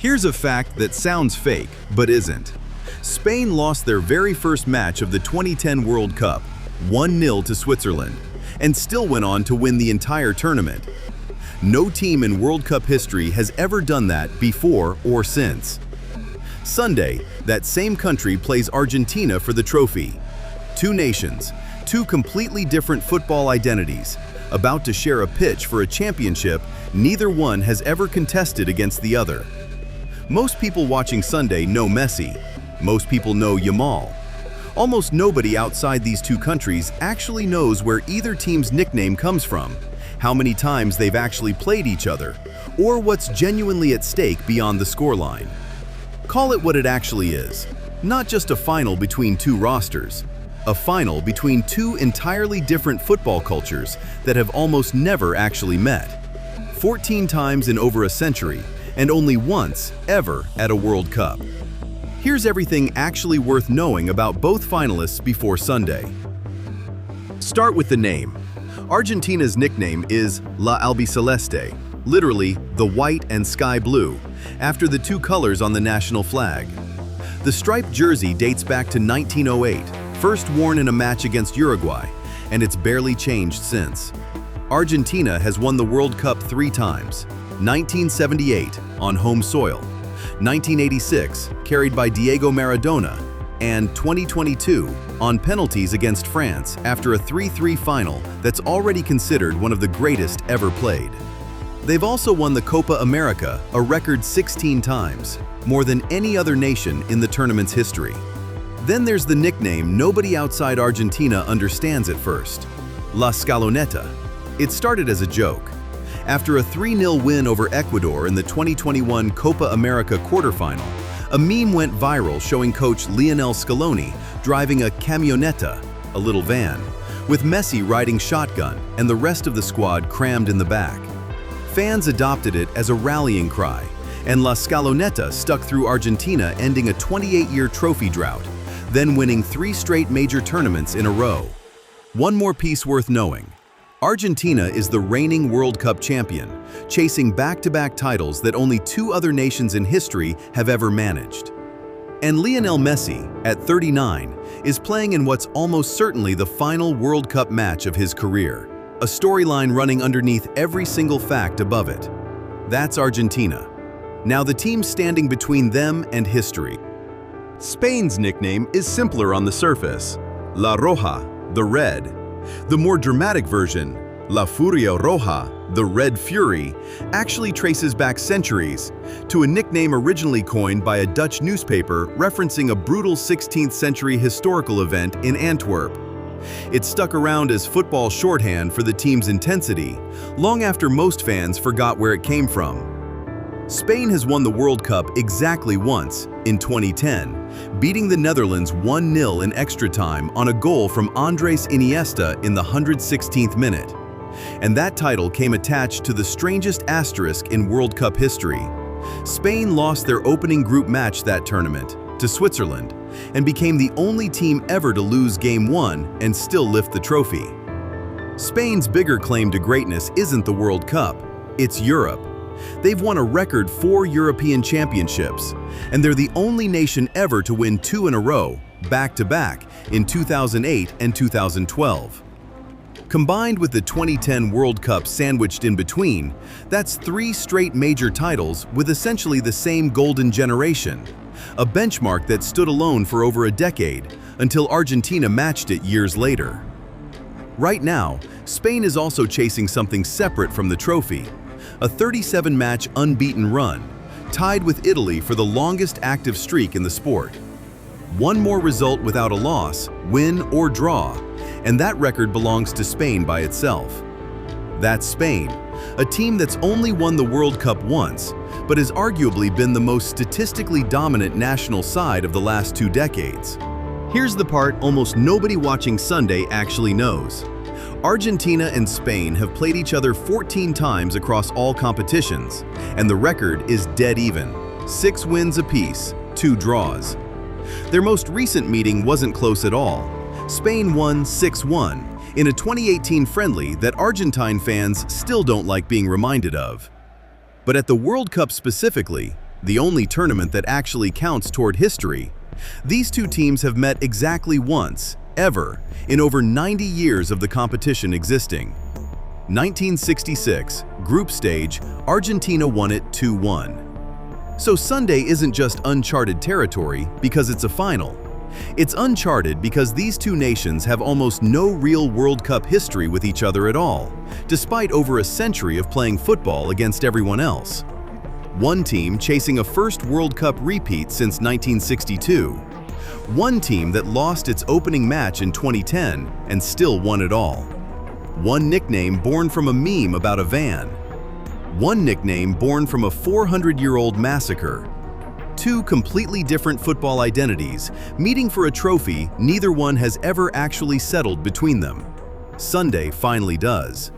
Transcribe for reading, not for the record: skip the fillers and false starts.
Here's a fact that sounds fake, but isn't. Spain lost their very first match of the 2010 World Cup, 1-0 to Switzerland, and still went on to win the entire tournament. No team in World Cup history has ever done that before or since. Sunday, that same country plays Argentina for the trophy. Two nations, two completely different football identities, about to share a pitch for a championship neither one has ever contested against the other. Most people watching Sunday know Messi. Most people know Yamal. Almost nobody outside these two countries actually knows where either team's nickname comes from, how many times they've actually played each other, or what's genuinely at stake beyond the scoreline. Call it what it actually is, not just a final between two rosters, a final between two entirely different football cultures that have almost never actually met. 14 times in over a century, and only once, ever, at a World Cup. Here's everything actually worth knowing about both finalists before Sunday. Start with the name. Argentina's nickname is La Albiceleste, literally the white and sky blue, after the two colors on the national flag. The striped jersey dates back to 1908, first worn in a match against Uruguay, and it's barely changed since. Argentina has won the World Cup 3 times, 1978 on home soil, 1986 carried by Diego Maradona, and 2022 on penalties against France after a 3-3 final that's already considered one of the greatest ever played. They've also won the Copa América a record 16 times, more than any other nation in the tournament's history. Then there's the nickname nobody outside Argentina understands at first, La Scaloneta. It started as a joke. After a 3-0 win over Ecuador in the 2021 Copa América quarterfinal, a meme went viral showing coach Lionel Scaloni driving a camioneta, a little van, with Messi riding shotgun and the rest of the squad crammed in the back. Fans adopted it as a rallying cry, and La Scaloneta stuck through Argentina, ending a 28-year trophy drought, then winning 3 straight major tournaments in a row. One more piece worth knowing. Argentina is the reigning World Cup champion, chasing back-to-back titles that only 2 other nations in history have ever managed. And Lionel Messi, at 39, is playing in what's almost certainly the final World Cup match of his career, a storyline running underneath every single fact above it. That's Argentina. Now the team standing between them and history. Spain's nickname is simpler on the surface, La Roja, the Red. The more dramatic version, La Furia Roja, the Red Fury, actually traces back centuries to a nickname originally coined by a Dutch newspaper referencing a brutal 16th century historical event in Antwerp. It stuck around as football shorthand for the team's intensity, long after most fans forgot where it came from. Spain has won the World Cup exactly once, in 2010, beating the Netherlands 1-0 in extra time on a goal from Andres Iniesta in the 116th minute. And that title came attached to the strangest asterisk in World Cup history. Spain lost their opening group match that tournament to Switzerland and became the only team ever to lose Game 1 and still lift the trophy. Spain's bigger claim to greatness isn't the World Cup, it's Europe. They've won a record 4 European championships, and they're the only nation ever to win 2 in a row, back-to-back, in 2008 and 2012. Combined with the 2010 World Cup sandwiched in between, that's 3 straight major titles with essentially the same golden generation, a benchmark that stood alone for over a decade until Argentina matched it years later. Right now, Spain is also chasing something separate from the trophy, a 37-match unbeaten run, tied with Italy for the longest active streak in the sport. One more result without a loss, win or draw, and that record belongs to Spain by itself. That's Spain, a team that's only won the World Cup once, but has arguably been the most statistically dominant national side of the last 2 decades. Here's the part almost nobody watching Sunday actually knows. Argentina and Spain have played each other 14 times across all competitions, and the record is dead even, 6 wins apiece, 2 draws. Their most recent meeting wasn't close at all. Spain won 6-1 in a 2018 friendly that Argentine fans still don't like being reminded of. But at the World Cup specifically, the only tournament that actually counts toward history. These two teams have met exactly once, ever, in over 90 years of the competition existing. 1966, group stage, Argentina won it 2-1. So Sunday isn't just uncharted territory because it's a final. It's uncharted because these two nations have almost no real World Cup history with each other at all, despite over a century of playing football against everyone else. One team chasing a first World Cup repeat since 1962. One team that lost its opening match in 2010 and still won it all. One nickname born from a meme about a van. One nickname born from a 400-year-old massacre. Two completely different football identities, meeting for a trophy neither one has ever actually settled between them. Sunday finally does.